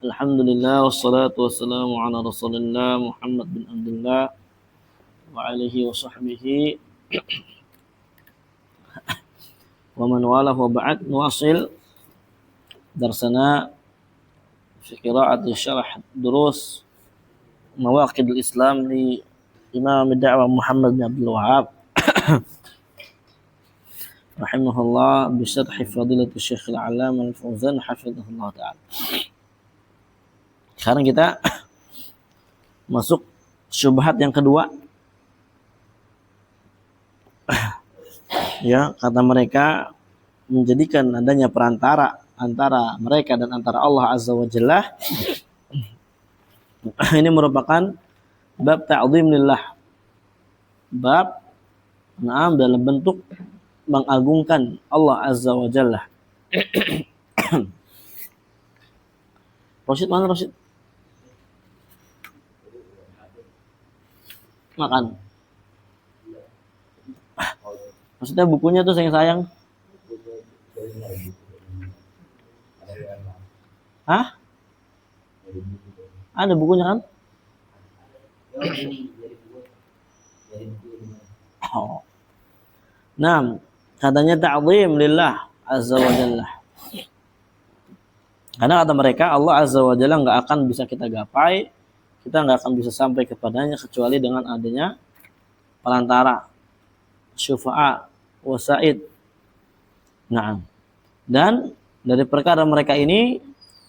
Alhamdulillah wassalatu wassalamu ala Rasulillah Muhammad bin Abdullah wa alihi wa sahbihi wa man wala wa ba'd. Nuwasil darsana fi qira'ati syarah durus mawaqidul Islam li Imam ad-Da'wah Muhammad bin Abdul Wahhab rahimahullah bi syarh fadilatul Syekh Al-'Allamah Al-Fauzan hafizahullah ta'ala. Sekarang kita masuk syubhat yang kedua. Ya, kata mereka menjadikan adanya perantara antara mereka dan antara Allah Azza wa Jalla. Ini merupakan bab ta'zim lillah. Bab dalam bentuk mengagungkan Allah Azza wa Jalla. Rosid mana Rosid? Makan. Maksudnya bukunya tuh sayang-sayang. Hah? Ada bukunya kan? Oh. Nah, katanya ta'zim lillah azza wa jalla. Karena kata mereka Allah azza wa jalla nggak akan bisa kita gapai, kita nggak akan bisa sampai kepadanya kecuali dengan adanya perantara, syufa'a, wasaid. Nah, dan dari perkara mereka ini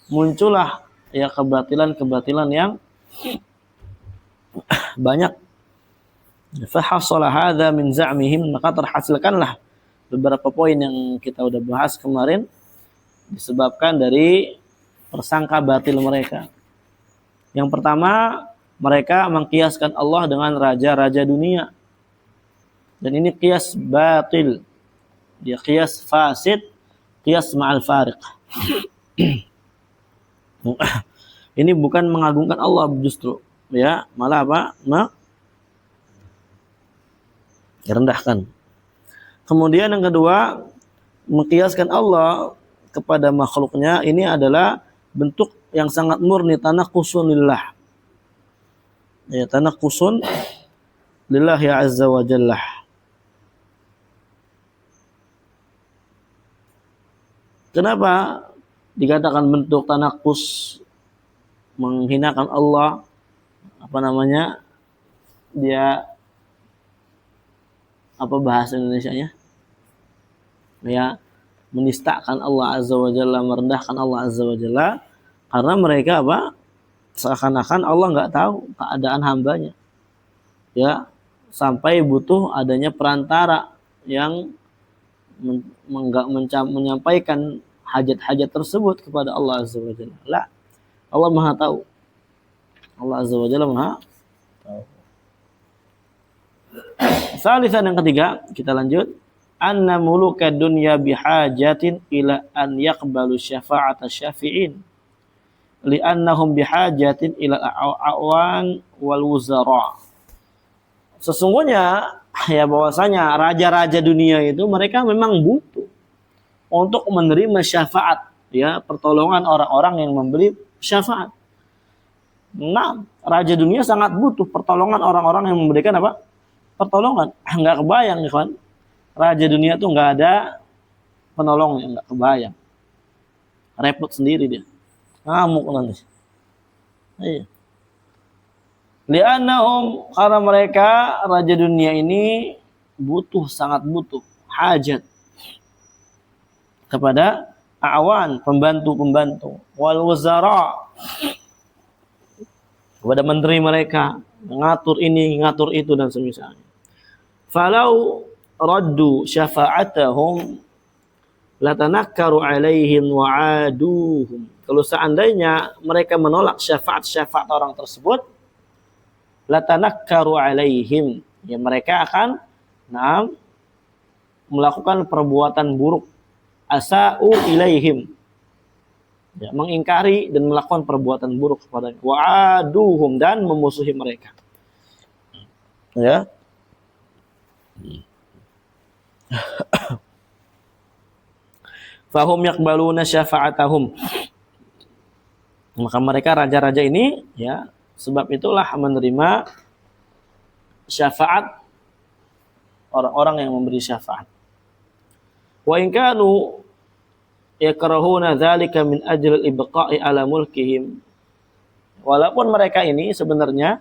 muncullah ya kebatilan-kebatilan yang banyak. Fahasala hadza min za'mihim, maka terhasilkanlah beberapa poin yang kita udah bahas kemarin disebabkan dari persangka batil mereka. Yang pertama, mereka mengkiaskan Allah dengan raja-raja dunia. Dan ini qiyas batil. Dia qiyas fasid, qiyas ma'al fariq. Ini bukan mengagungkan Allah justru, ya, malah apa? Merendahkan. Kemudian yang kedua, mengkiaskan Allah kepada makhluknya, ini adalah bentuk yang sangat murni, tanaqqusun lillah. Ya, tanaqqusun lillah ya azza wa jalla. Kenapa dikatakan bentuk tanaqqus, menghinakan Allah? Apa namanya? Dia apa bahasa Indonesianya? Ya, menistakan Allah Azza wa Jalla, merendahkan Allah Azza wa Jalla, karena mereka apa? Seakan-akan Allah nggak tahu keadaan hambanya. Ya, sampai butuh adanya perantara yang menyampaikan hajat-hajat tersebut kepada Allah Azza wa Jalla. La, Allah Maha tahu. Allah Azza wa Jalla Maha tahu. Salisan yang ketiga, kita lanjut. Anna muluka dunya bihajatin ila an yaqbalu syafa'ata syafi'in. Li'annahum bihajatin ila awan wal wuzara. Sesungguhnya ya bahwasanya raja-raja dunia itu mereka memang butuh untuk menerima syafaat, ya, pertolongan orang-orang yang memberi syafaat. Nah, raja dunia sangat butuh pertolongan orang-orang yang memberikan apa? Pertolongan. Enggak kebayang, ya kan? Raja dunia tuh enggak ada penolongnya, enggak kebayang. Repot sendiri dia. Ngamuk nanti. Iya. Li'annahum, karena mereka raja dunia ini butuh, sangat butuh, hajat kepada awan, pembantu-pembantu, wal wazara, kepada menteri mereka, ngatur ini, ngatur itu dan semisalnya. Falau raddu syafa'atahum latanakkaru alaihim wa'aduhum. Kalau seandainya mereka menolak syafaat-syafaat orang tersebut, latanakkaru alaihim, ya mereka akan melakukan perbuatan buruk, asa'u ilaihim, ya, mengingkari dan melakukan perbuatan buruk kepadanya, wa'aduhum, dan memusuhi mereka. Ya. Fahum yaqbaluna syafa'atahum. Maka mereka raja-raja ini ya, sebab itulah menerima syafaat orang-orang yang memberi syafaat. Wa in kanu yakrahuna dzalika min ajli ibqa'i ala mulkihim. Walaupun mereka ini sebenarnya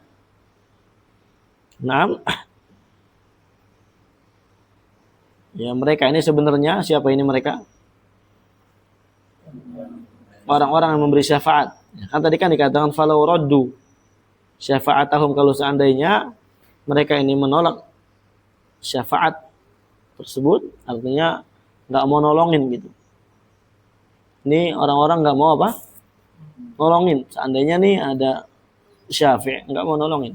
ya mereka ini sebenarnya siapa ini mereka? Orang-orang yang memberi syafaat. Kan tadi kan dikatakan falau raddu syafa'atahum, kalau seandainya mereka ini menolak syafaat tersebut, artinya nggak mau nolongin gitu. Ini orang-orang nggak mau apa? Nolongin. Seandainya nih ada syafi' nggak mau nolongin.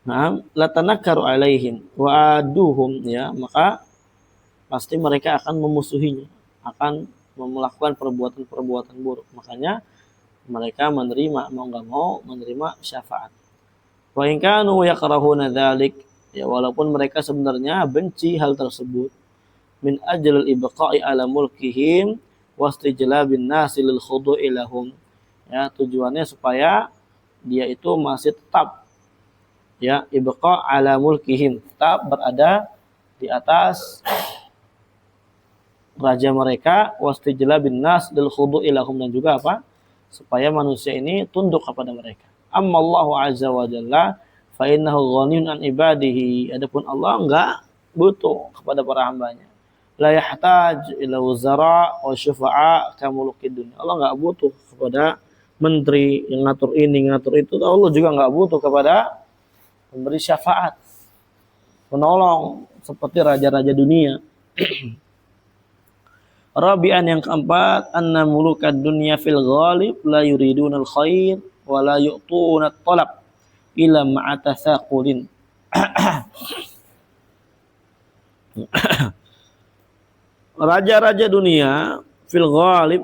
Nah, latanakaru alaihim wa aduhum, ya, maka pasti mereka akan memusuhinya, akan melakukan perbuatan-perbuatan buruk. Makanya mereka menerima, mau nggak mau menerima syafaat. Wa in kanu yakrahuna dzalik, ya walaupun mereka sebenarnya benci hal tersebut, min ajlil ibqa'i ala mulkihim wastijlabin nasi lil khudu'i lahum. Ya, tujuannya supaya dia itu masih tetap ya ibqa ala mulkihim, tetap berada di atas raja mereka, wastijlabin nas lil khudu'i lahum, dan juga apa? Supaya manusia ini tunduk kepada mereka. Amma Allah azza wa jalla fa innahu ghaniyun an ibadihi. Adapun Allah enggak butuh kepada para hambanya. La yahtaj ila wuzara wa syufa'a kamulukid dunya. Allah enggak butuh kepada menteri yang ngatur ini, ngatur itu. Allah juga enggak butuh kepada memberi syafaat, menolong seperti raja-raja dunia. Rabi'an, yang keempat, anna mulukad dunya fil ghalib la yuriduna al-khair wa la yu'tuna at-talab ila ma'a tasaqulin. Raja-raja dunia fil ghalib,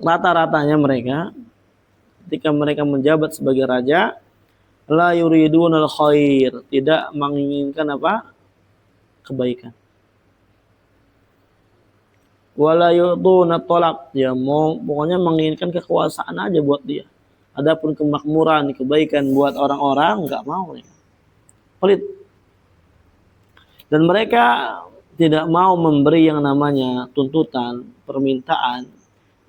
rata-ratanya mereka ketika mereka menjabat sebagai raja, la yuriduna al-khair, tidak menginginkan apa? Kebaikan. Wala yu'tuna talab, ya mau pokoknya menginginkan kekuasaan aja buat dia. Adapun kemakmuran, kebaikan buat orang-orang enggak mau ya. Pelit. Dan mereka tidak mau memberi yang namanya tuntutan, permintaan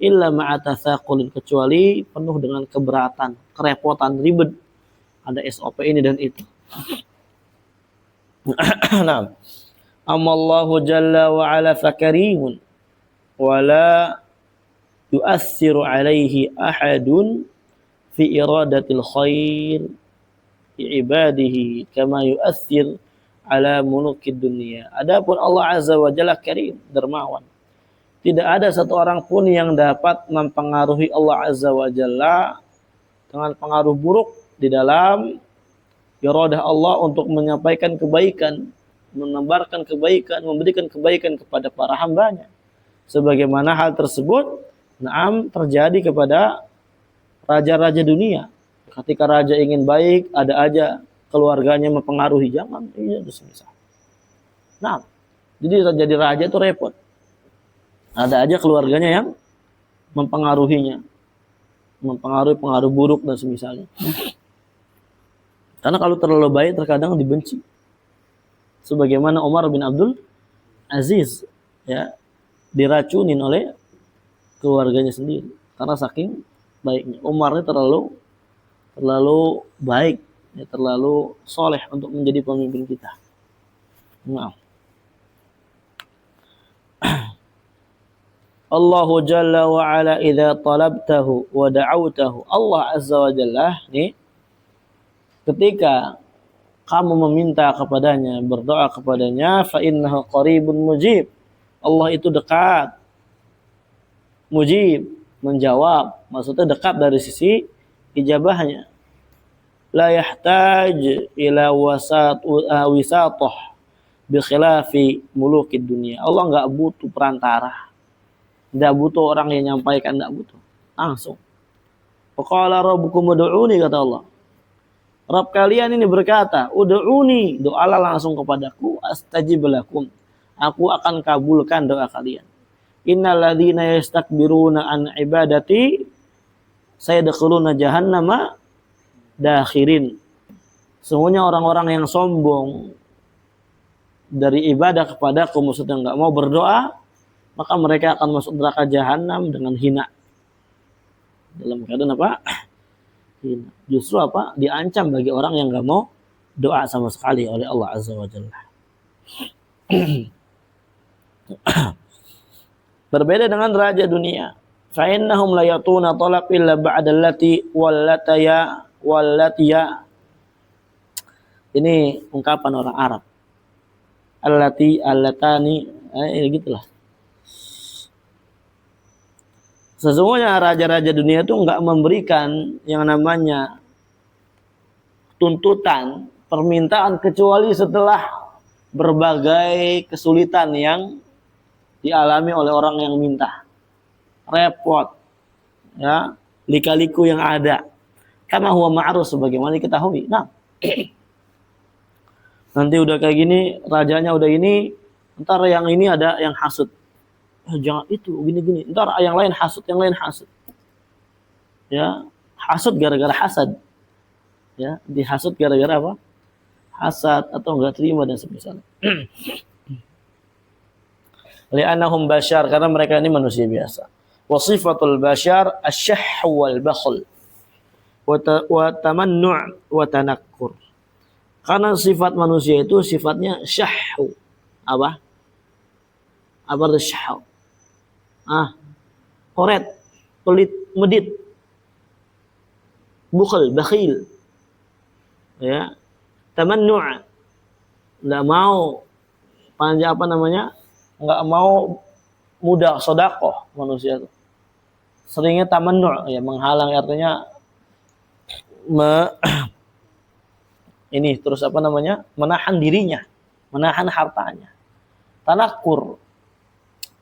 illa ma'a tasaqulin, kecuali penuh dengan keberatan, kerepotan, ribet. Ada SOP ini dan itu. Nah, amallahu jalla wa ala fakarimun wala yu'assiru alaihi ahadun fi iradatil khair fi ibadihi kama yu'assir ala mulukid dunia. Adapun Allah azza wa jalla karim, dermawan. Tidak ada satu orang pun yang dapat mempengaruhi Allah azza wa jalla dengan pengaruh buruk di dalam iradah Allah untuk menyampaikan kebaikan, menebarkan kebaikan, memberikan kebaikan kepada para hambanya. Sebagaimana hal tersebut terjadi kepada raja-raja dunia. Ketika raja ingin baik, ada aja keluarganya mempengaruhi. Jangan, iya semisal. Nah, jadi raja itu repot. Ada aja keluarganya yang mempengaruhinya, mempengaruhi pengaruh buruk dan semisalnya. Karena kalau terlalu baik terkadang dibenci. Sebagaimana Umar bin Abdul Aziz, ya, diracunin oleh keluarganya sendiri karena saking baiknya. Umar ini terlalu baik, ya, terlalu soleh untuk menjadi pemimpin kita. Nah. Allahu jalla wa ala idza talabtahu wa da'awtahu. Allah azza wa jalla nih, ketika kamu meminta kepadanya, berdoa kepadanya, fa innahu qaribun mujib. Allah itu dekat. Mujib, menjawab. Maksudnya dekat dari sisi ijabahnya. La yahtaj ila wisatoh bi khilafi mulukid dunia. Allah enggak butuh perantara. Enggak butuh orang yang nyampaikan, enggak butuh. Langsung. Qala rabbukum ud'uni, kata Allah. Rabb kalian ini berkata, ud'uni, doalah langsung kepadaku, astajib lakum. Aku akan kabulkan doa kalian. innal ladzina yastakbiruna an ibadati sayadkhuluna jahannama dakhirin. Semuanya orang-orang yang sombong dari ibadah kepadaku, maksudnya enggak mau berdoa, maka mereka akan masuk neraka jahanam dengan hina. Dalam keadaan apa? Hina. Justru apa? Diancam bagi orang yang enggak mau doa sama sekali oleh Allah Azza wa Jalla. Berbeda dengan raja dunia. Fa innahum la yatuna talab illa ba'da allati wallatiya. Ini ungkapan orang Arab. Allatani, gitulah. Sesungguhnya raja-raja dunia itu enggak memberikan yang namanya tuntutan, permintaan kecuali setelah berbagai kesulitan yang dialami oleh orang yang minta. Repot, ya, lika-liku yang ada. Karena huwa ma'ruf sebagaimana diketahui. Nah, nanti udah kayak gini, rajanya udah ini, ntar yang ini ada yang hasut. Jangan itu, gini-gini. Ntar yang lain hasut, yang lain hasut. Ya, hasut gara-gara hasad. Ya, dihasut gara-gara apa? Hasad atau enggak terima dan semisal. Li'annahum bashar, karena mereka ini manusia biasa. Wa sifatul bashar asy-syahh wal bakhl. Wa tamannu' wa tanakkur. Karena sifat manusia itu sifatnya syahhu. Apa? Apa itu syahhu? Koret, pelit, medit, bukhil, bakhil. Ya. Tamannu', enggak mau panjang apa namanya? Enggak mau mudah sedekah manusia itu. Seringnya tamannu', ya, menghalang, artinya ini terus apa namanya? Menahan dirinya, menahan hartanya. Tanakur.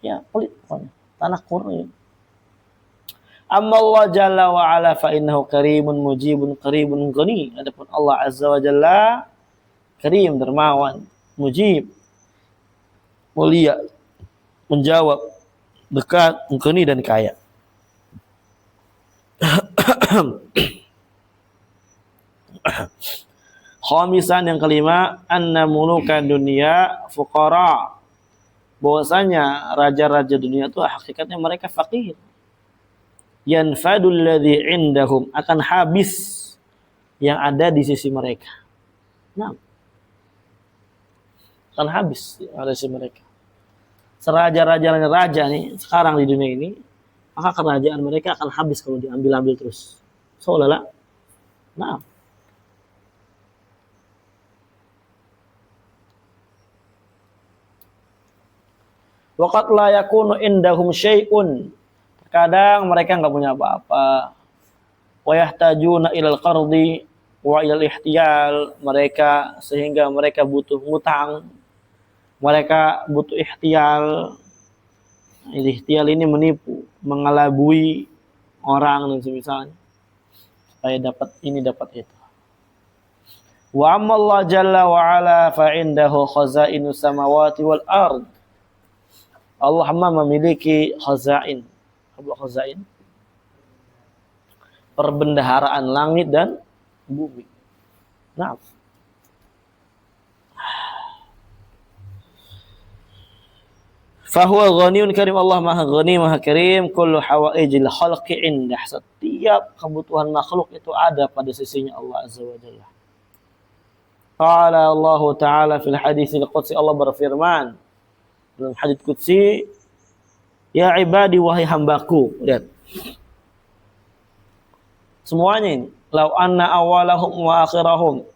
Ya, pelit pokoknya. Tanakur ya. Amma Allah Jalla wa Ala fa innahu karimun mujibun qaribun ghani. Adapun Allah Azza wa Jalla karim, dermawan, mujib, mulia, menjawab, dekat, ghani dan kaya. Khamisan, yang kelima, anna mulukan dunia fuqara. Bahwasanya raja-raja dunia itu hakikatnya mereka fakir. Yanfadul ladzi indahum, akan habis yang ada di sisi mereka. Nah, akan habis yang ada di sisi mereka. Seraja-raja nih sekarang di dunia ini, maka kerajaan mereka akan habis kalau diambil-ambil terus. Seolah-olah. Nah, waqad la yakunu indahum syai'un. Terkadang mereka enggak punya apa-apa. Wa yahtajuna ilal qardi wa ilal ihtiyal. Mereka sehingga mereka butuh ngutang. Mereka butuh ihtiyal. Ihtiyal ini menipu, mengelabui orang dan semisalnya. Supaya dapat ini dapat itu. Wa amma Allah Jalla wa Ala fa indahu khazainus samawati wal ard. Allah memiliki khazain. Apa khazain? Perbendaharaan langit dan bumi. Nah. Fahuwa ghaniyun karim, Allah maha ghani, maha karim, kullu hawaijil khalqi indah. Setiap kebutuhan makhluk itu ada pada sisinya Allah Azza wa Jalla. Qala Allah Ta'ala fil haditsil qudsi, Allah berfirman dalam hadits qudsi, ya ibadi, wahai hambaku. Lihat. Semuanya ini. Lau anna awalahum wa akhirahum.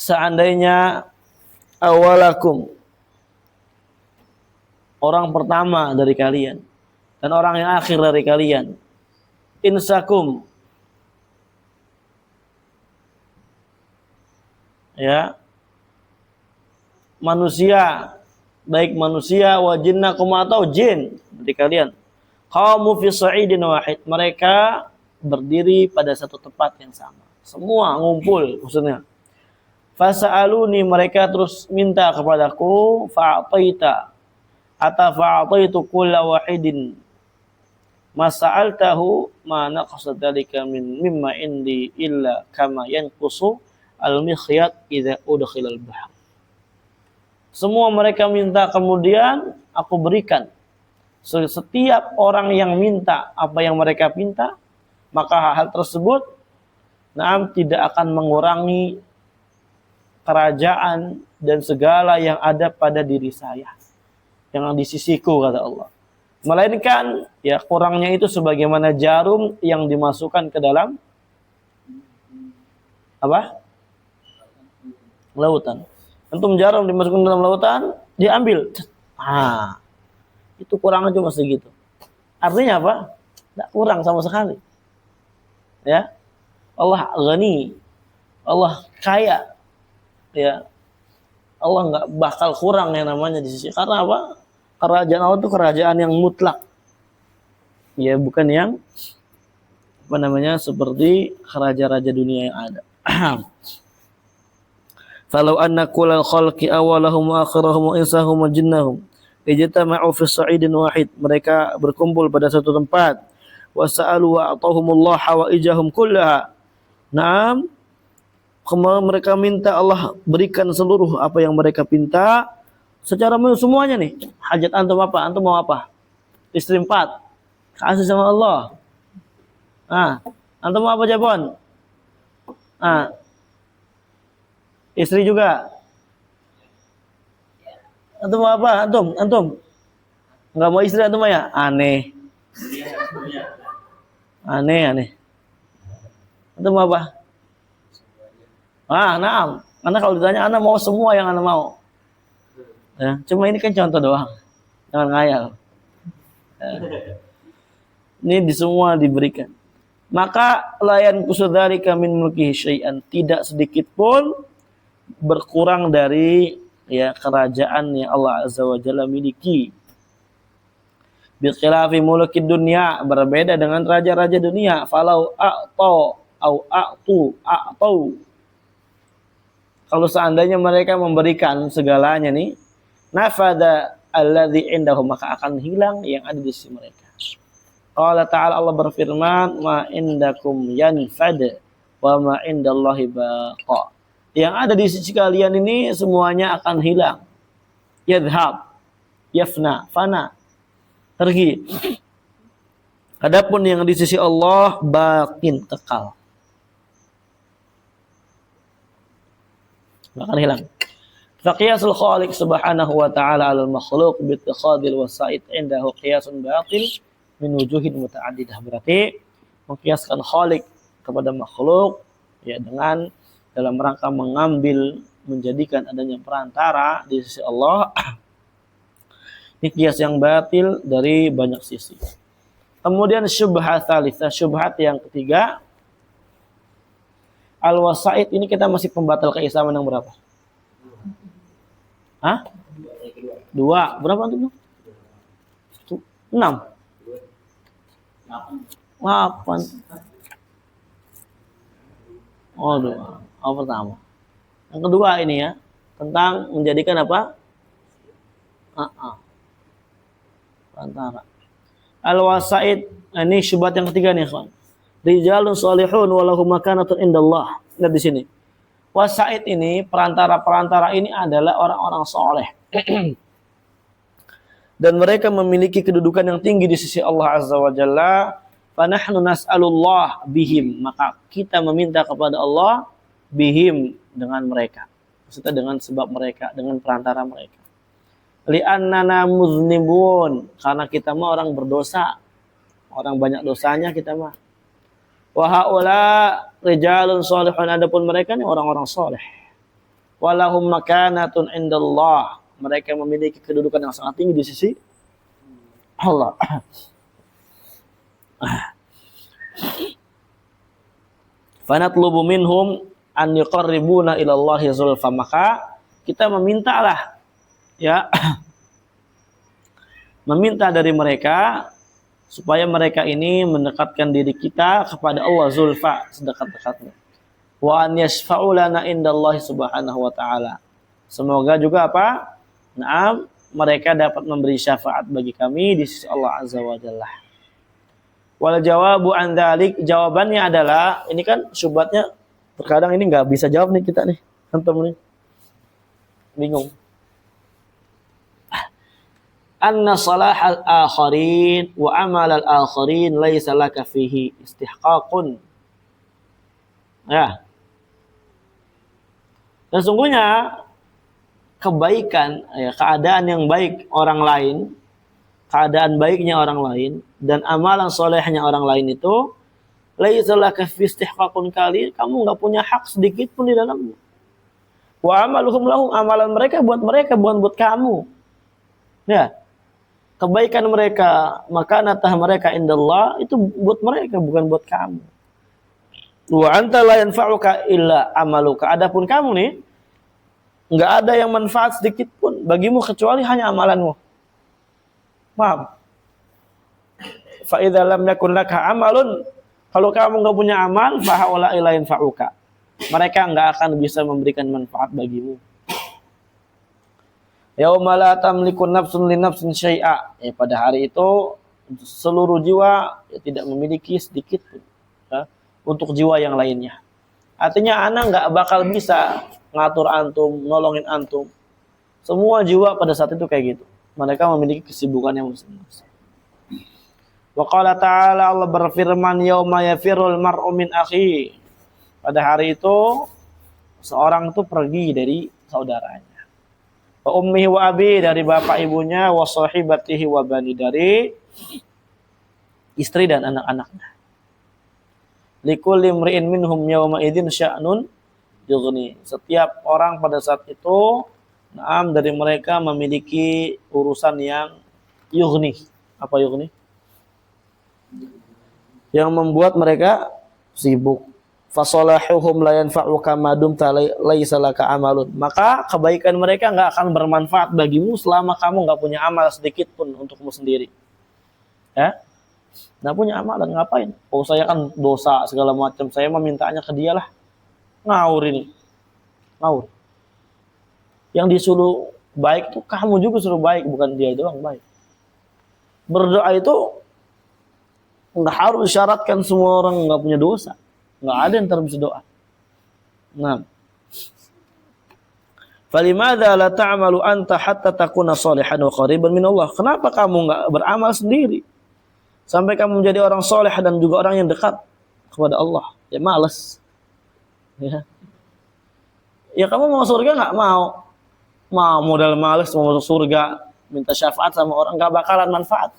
Seandainya awalakum, orang pertama dari kalian, dan orang yang akhir dari kalian, insakum, ya, manusia, baik manusia wa jinnakum, atau jin dari kalian, qamu fi sa'idin wahid, mereka berdiri pada satu tempat yang sama, semua ngumpul maksudnya. Fasa'aluni, mereka terus minta kepadaku, fa'ataita fa'ataitu kulla wahidin masa'altahu ma naqasa dzalika mimma indi illa kama yanqusu al-mikhyat idza udkhilal bahr. Semua mereka minta, kemudian aku berikan. Setiap orang yang minta apa yang mereka minta, maka hal tersebut tidak akan mengurangi kerajaan dan segala yang ada pada diri saya, yang di sisiku, kata Allah. Melainkan ya kurangnya itu sebagaimana jarum yang dimasukkan ke dalam apa? Lautan. Antum jarum dimasukkan ke dalam lautan, diambil. Itu kurangnya cuma segitu. Artinya apa? Tidak kurang sama sekali. Ya. Allah ghani. Allah kaya. Ya, Allah nggak bakal kurang yang namanya di sisi. Karena apa? Kerajaan Allah itu kerajaan yang mutlak. Ya, bukan yang seperti raja-raja dunia yang ada. Falau anna kullal khalqi awalahum wa akhirahum wa insahum wa jinnahum ijtama'u fi sa'idin wahid. Mereka berkumpul pada satu tempat. Wa sa'alu wa atahumullah hawaijahum kullaha. Naam, mereka minta Allah berikan seluruh apa yang mereka pinta secara semuanya nih. Hajat antum apa? Antum mau apa? Istri 4. Kasih sama Allah. Antum mau apa, Japon? Istri juga. Antum mau apa? Antum. Enggak mau istri antum ya? Aneh. Antum mau apa? Naam. Karena kalau ditanya, anak mau semua yang anak mau. Ya, cuma ini kan contoh doang. Jangan ngayal. Ya. Ini di semua diberikan. Maka layan kusudhalika min mulkihi syai'an. Tidak sedikit pun berkurang dari ya kerajaan yang Allah Azza wa Jalla miliki. Biqilafi mulukid dunya, berbeda dengan raja-raja dunia. Falau a'tau. Kalau seandainya mereka memberikan segalanya nih, nafada alladzi indahu, maka akan hilang yang ada di sisi mereka. Qala ta'ala, Allah berfirman, ma indakum yanfad wa ma indallahi baqa. Yang ada di sisi kalian ini semuanya akan hilang. Yadhhab, yafna, fana, pergi. Adapun yang di sisi Allah baqin, kekal. Akan hilang. Faqiyasul khaliq subhanahu wa ta'ala 'alal makhluq bi ittikhadil wasa'id indahu qiyasun batil min wujuhin muta'addidah. Berarti mengkiaskan khaliq kepada makhluk ya dengan dalam rangka menjadikan adanya perantara di sisi Allah. Ini kias yang batil dari banyak sisi. Kemudian syubhat tsalitsah, syubhat yang ketiga, al-wasa'id ini kita masih pembatal keislaman yang berapa? 2. Berapa itu? 6. 8. Oh, 2. Oh, pertama. Yang kedua ini ya, tentang menjadikan apa? Perantara. Al-wasa'id, ini syubhat yang ketiga nih, kawan. Rijalun salihun walahum makanatun indallah. Lihat di sini. Wasa'id ini, perantara-perantara ini adalah orang-orang soleh. Dan mereka memiliki kedudukan yang tinggi di sisi Allah Azza wa Jalla. Fanahnu nas'alullah bihim. Maka kita meminta kepada Allah bihim, dengan mereka. Maksudnya dengan sebab mereka, dengan perantara mereka. Li'annana muznibun. Karena kita mah orang berdosa. Orang banyak dosanya kita mah. Wa haula rijalun salihun, adapun mereka ini orang-orang soleh. Walahum makanatun indallah, mereka memiliki kedudukan yang sangat tinggi di sisi Allah. Fanatlubu minhum an yuqarribuna ila Allahi zulfa, maka kita memintalah ya meminta dari mereka supaya mereka ini mendekatkan diri kita kepada Allah zulfa, sedekat-dekatnya. wa an yashfa'u lana indallahi subhanahu wa ta'ala. Semoga juga apa? Naam, mereka dapat memberi syafaat bagi kami di sisi Allah Azza wa Jalla. Wal jawabu an dzalik, jawabannya adalah, ini kan syubhatnya terkadang ini nggak bisa jawab nih kita nih, antum nih. Bingung. Anna salahal akharin wa amal al akharin laisa laka fihi istihqaqun. Ya. Dan sungguhnya kebaikan, ya, keadaan yang baik orang lain, keadaan baiknya orang lain dan amalan solehnya orang lain itu laisa laka fi istihqaqun kali, kamu enggak punya hak sedikit pun di dalamnya. Wa amaluhum lahum, amalan mereka bukan buat kamu. Ya. Kebaikan mereka, maka natah mereka indallah itu buat mereka, bukan buat kamu. Wa anta la yanfa'uka illa amaluka. Adapun kamu nih, enggak ada yang manfaat sedikit pun bagimu kecuali hanya amalanmu. Paham? Fa idza lam yakun laka amalun, kalau kamu enggak punya amal, fa haula ila yanfa'uka. Mereka enggak akan bisa memberikan manfaat bagimu. Yauma la tamliku nafsun li nafsin syai'a. Pada hari itu seluruh jiwa tidak memiliki sedikit pun, ya, untuk jiwa yang lainnya. Artinya anak nggak bakal bisa ngatur antum, nolongin antum. Semua jiwa pada saat itu kayak gitu. Mereka memiliki kesibukan yang masing-masing. Wa qala ta'ala, Allah berfirman, yauma yafirul mar'u min akhi. Pada hari itu seorang itu pergi dari saudaranya. Wa ummihi wa abi, dari bapak ibunya, wa sahibatihi wa bani, dari istri dan anak-anaknya. Likulli imri'in minhum yawma idzin sya'nun yughni. Setiap orang pada saat itu, naam, dari mereka memiliki urusan yang yughni. Apa yughni? Yang membuat mereka sibuk. Fasalahuhum la yanfa'uka ma dumta laisa laka amalun. Maka kebaikan mereka enggak akan bermanfaat bagimu selama kamu enggak punya amal sedikit pun untukmu sendiri. Ya? Enggak punya amalan, ngapain? Oh, saya kan dosa segala macam, saya memintanya ke dia lah. Ngawur ini. Ngawur. Yang disuruh baik tuh kamu juga suruh baik, bukan dia doang baik. Berdoa itu enggak harus syaratkan semua orang enggak punya dosa. Nggak ada yang terus doa. Nah, falimada la ta'malu anta hatta takuna salihan wa qariban min Allah. Kenapa kamu nggak beramal sendiri sampai kamu menjadi orang soleh dan juga orang yang dekat kepada Allah? Ya malas. Ya kamu mau surga nggak mau? Mau modal malas mau masuk surga, minta syafaat sama orang nggak bakalan manfaat.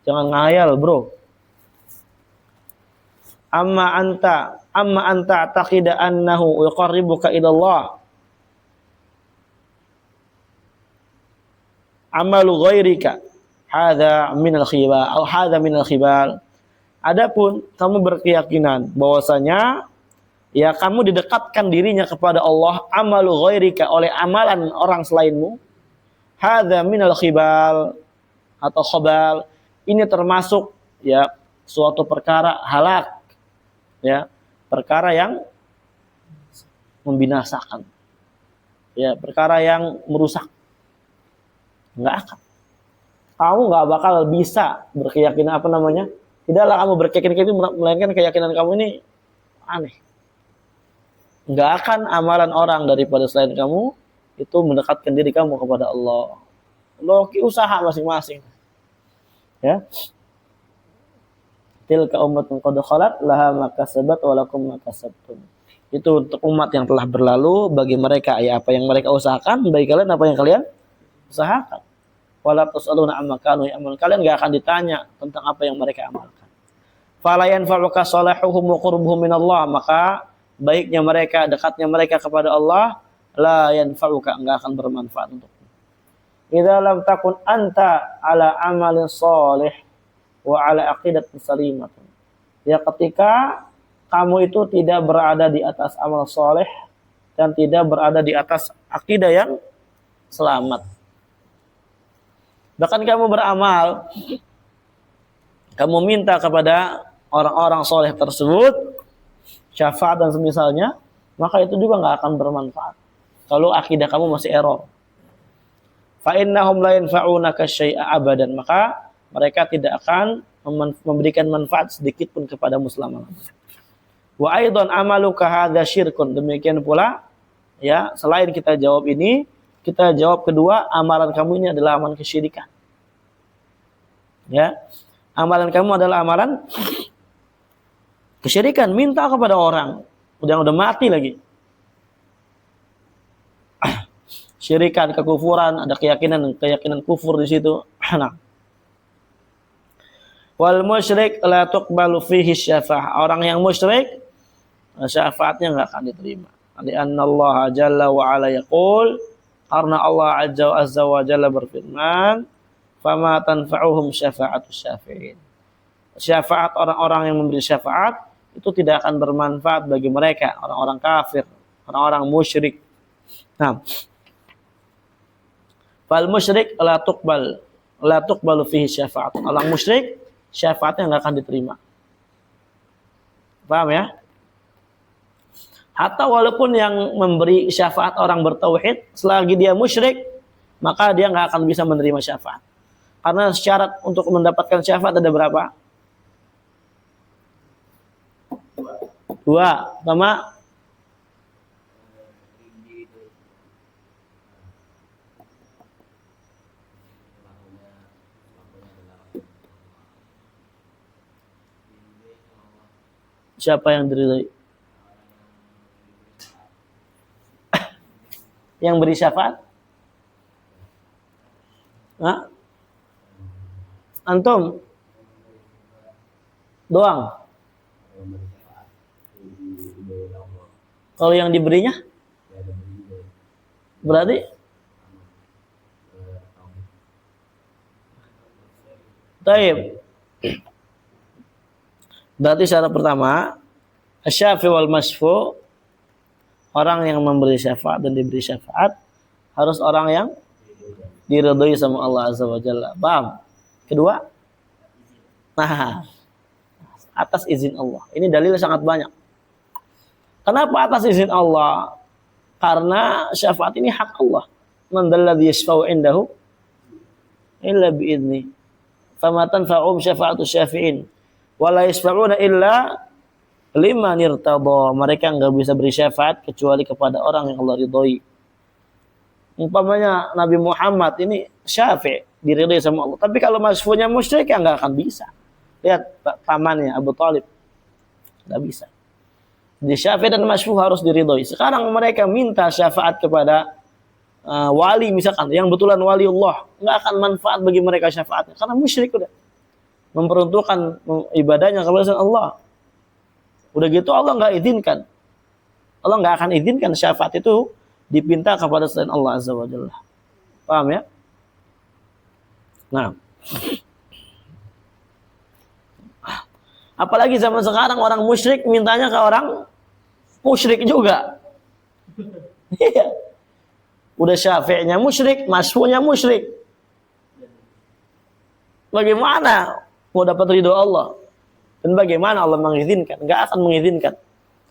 Jangan ngayal, bro. Amma anta taqida annahu yuqarribuka ila Allah. Amalu ghairika hadza min al-khibal atau hadza min al-khibal. Adapun kamu berkeyakinan bahwasanya ya kamu didekatkan dirinya kepada Allah, amalu ghairika, oleh amalan orang selainmu, hadza min al-khibal atau khabal, ini termasuk ya suatu perkara halak. Ya, perkara yang membinasakan, ya, perkara yang merusak. Nggak akan. Kamu nggak bakal bisa berkeyakinan apa namanya? Tidaklah kamu berkeyakinan itu melainkan keyakinan kamu ini aneh. Nggak akan amalan orang daripada selain kamu itu mendekatkan diri kamu kepada Allah. Lo usaha masing-masing. Ya. Tilka ummatun qad khalat laha ma kasabat wa lakum ma kasabtum. Itu untuk umat yang telah berlalu, bagi mereka ya apa yang mereka usahakan, bagi kalian apa yang kalian usahakan. Wala tusaluna amma kanu ya'malun. Kalian enggak akan ditanya tentang apa yang mereka amalkan. Fala yanfa'uka salahuhum wa qurbuhum min Allah, maka baiknya mereka, dekatnya mereka kepada Allah, la yanfa'uka, enggak akan bermanfaat untukmu. Idza lam takun anta ala amalin shalih wa ala aqidatin salimatun. Ya, ketika kamu itu tidak berada di atas amal soleh dan tidak berada di atas akidah yang selamat. Bahkan kamu beramal, kamu minta kepada orang-orang soleh tersebut, syafaat dan semisalnya, maka itu juga nggak akan bermanfaat. Kalau akidah kamu masih error. Fa innahum la yanfa'unaka syai'a abadan, maka mereka tidak akan memberikan manfaat sedikit pun kepadamu selama-lamanya. Wa aidan amaluka hadza syirkun, demikian pula ya, selain kita jawab ini, kita jawab kedua, amalan kamu ini adalah amalan kesyirikan. Ya. Amalan kamu adalah amalan kesyirikan, minta kepada orang udah mati lagi. Syirikan, kekufuran, ada keyakinan kufur di situ. Nah. Wal musyrik la tuqbalu fihi syafa'ah. Orang yang musyrik syafaatnya enggak akan diterima. Lianna Allah jalla wa ala yaqul, karena Allah azza wa jalla berfirman, fama tanfa'uhum syafa'atus syafi'in. Syafaat orang-orang yang memberi syafaat itu tidak akan bermanfaat bagi mereka, orang-orang kafir, orang-orang musyrik. Nah, fal musyrik la tuqbalu fihi syafa'at. Orang musyrik syafaatnya enggak akan diterima. Paham ya? Hatta walaupun yang memberi syafaat orang bertauhid, selagi dia musyrik, maka dia enggak akan bisa menerima syafaat. Karena syarat untuk mendapatkan syafaat ada berapa? 2. Pertama, siapa yang diridhai? Yang beri syafaat? Hah? Antum? Doang? Kalau yang diberinya? Berarti? Taib. Berarti syarat pertama, asy-syafi wal masfu, orang yang memberi syafaat dan diberi syafaat harus orang yang diridhai sama Allah azza wa jalla. Paham? Kedua, nah, atas izin Allah. Ini dalil sangat banyak. Kenapa atas izin Allah? Karena syafaat ini hak Allah. Man dzalladzi yashfa'u indahu illa bi'idznih. Fama tanfa'uhum syafa'atus syafi'in. Wala yashfa'una illa liman irtadha. Mereka enggak bisa beri syafaat kecuali kepada orang yang Allah ridhoi. Umpamanya Nabi Muhammad ini syafi', diridhoi sama Allah. Tapi kalau masfunya musyrik ya enggak akan bisa. Lihat pamannya Abu Thalib. Enggak bisa. Di syafi' dan masfu harus diridhoi. Sekarang mereka minta syafaat kepada wali misalkan, yang betulan wali Allah, enggak akan manfaat bagi mereka syafaatnya karena musyrik udah. Memperuntukkan ibadahnya kepada Allah. Udah gitu Allah nggak izinkan. Allah nggak akan izinkan syafaat itu dipinta kepada selain Allah azza wa jalla. Paham ya? Nah. Apalagi zaman sekarang orang musyrik mintanya ke orang musyrik juga. Iya. Udah syafi'nya musyrik, masfu'nya musyrik. Bagaimana mau dapat ridho Allah? Dan bagaimana Allah mengizinkan? Enggak akan mengizinkan.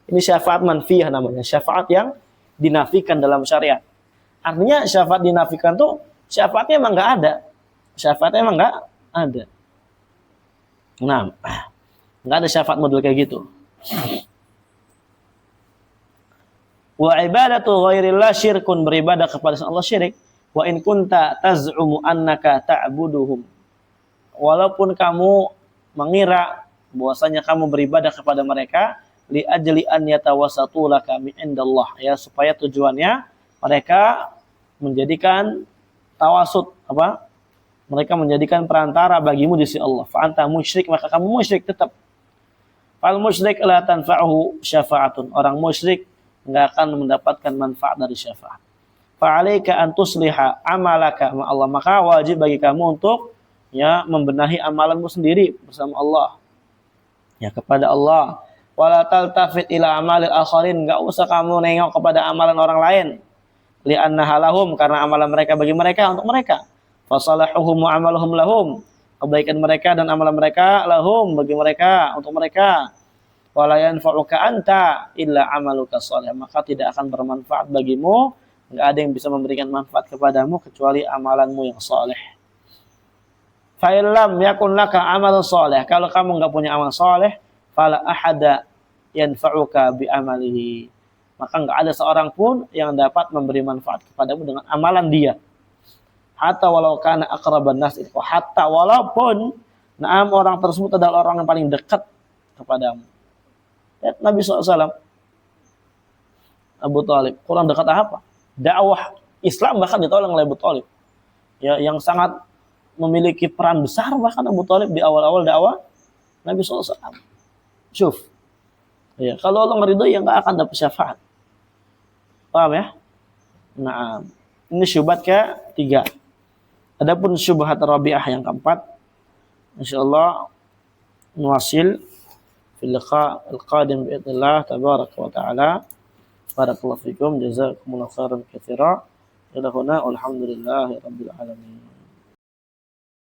Ini syafaat manfiyah namanya. Syafaat yang dinafikan dalam syariat. Artinya syafaat dinafikan tuh syafaatnya emang enggak ada. Syafaatnya emang enggak ada. Nah, enggak ada syafaat model kayak gitu. Wa ibadatu ghairillah syirkun, beribadah kepada Allah syirik. Wa in kunta taz'umu annaka ta'buduhum. Walaupun kamu mengira bahwasanya kamu beribadah kepada mereka li ajli an yatawassatu laka min indallah, ya, supaya tujuannya mereka menjadikan tawasud, apa? Mereka menjadikan perantara bagimu di sisi Allah. Fa anta musyrik, maka kamu musyrik tetap. Fal musyrik la tanfa'uhu syafa'atun. Orang musyrik enggak akan mendapatkan manfaat dari syafaat. Fa 'alaika an tusliha amalaka ma Allah, maka wajib bagi kamu untuk ya membenahi amalanmu sendiri bersama Allah. Ya, kepada Allah. Wala taltafit ila amalil akharin, enggak usah kamu nengok kepada amalan orang lain. Li'annaha lahum, karena amalan mereka bagi mereka, untuk mereka. Fasalahuhum wa amaluhum lahum, kebaikan mereka dan amalan mereka lahum, bagi mereka, untuk mereka. Wala yanfa'uka anta illa amaluka shalih. Maka tidak akan bermanfaat bagimu, enggak ada yang bisa memberikan manfaat kepadamu kecuali amalanmu yang saleh. Fa illam yakun laka amalun shalih. Kalau kamu enggak punya amal saleh, fala ahada yanfa'uka bi amalihi. Maka enggak ada seorang pun yang dapat memberi manfaat kepadamu dengan amalan dia. Hatta walau kana aqraban nas, hatta walaupun orang tersebut adalah orang yang paling dekat kepadamu. Ya, Nabi SAW, Abu Thalib, kurang dekat apa? Dakwah Islam bahkan ditolong oleh Abu Thalib. Ya, yang sangat memiliki peran besar bahkan Abu Thalib di awal-awal dakwah Nabi SAW. Syuf. Ya, kalau Allah meridhoi ya nggak akan dapat syafaat. Paham ya? Nah, ini syubhat ketiga. Adapun syubhat rabi'ah yang keempat, insyaallah nuwasil fil liqa al-qadim bi idznillah tabaraka wa taala. Barakallahu fikum, jazakumullahu khairan katsira. Ila huna, alhamdulillahirabbil alamin.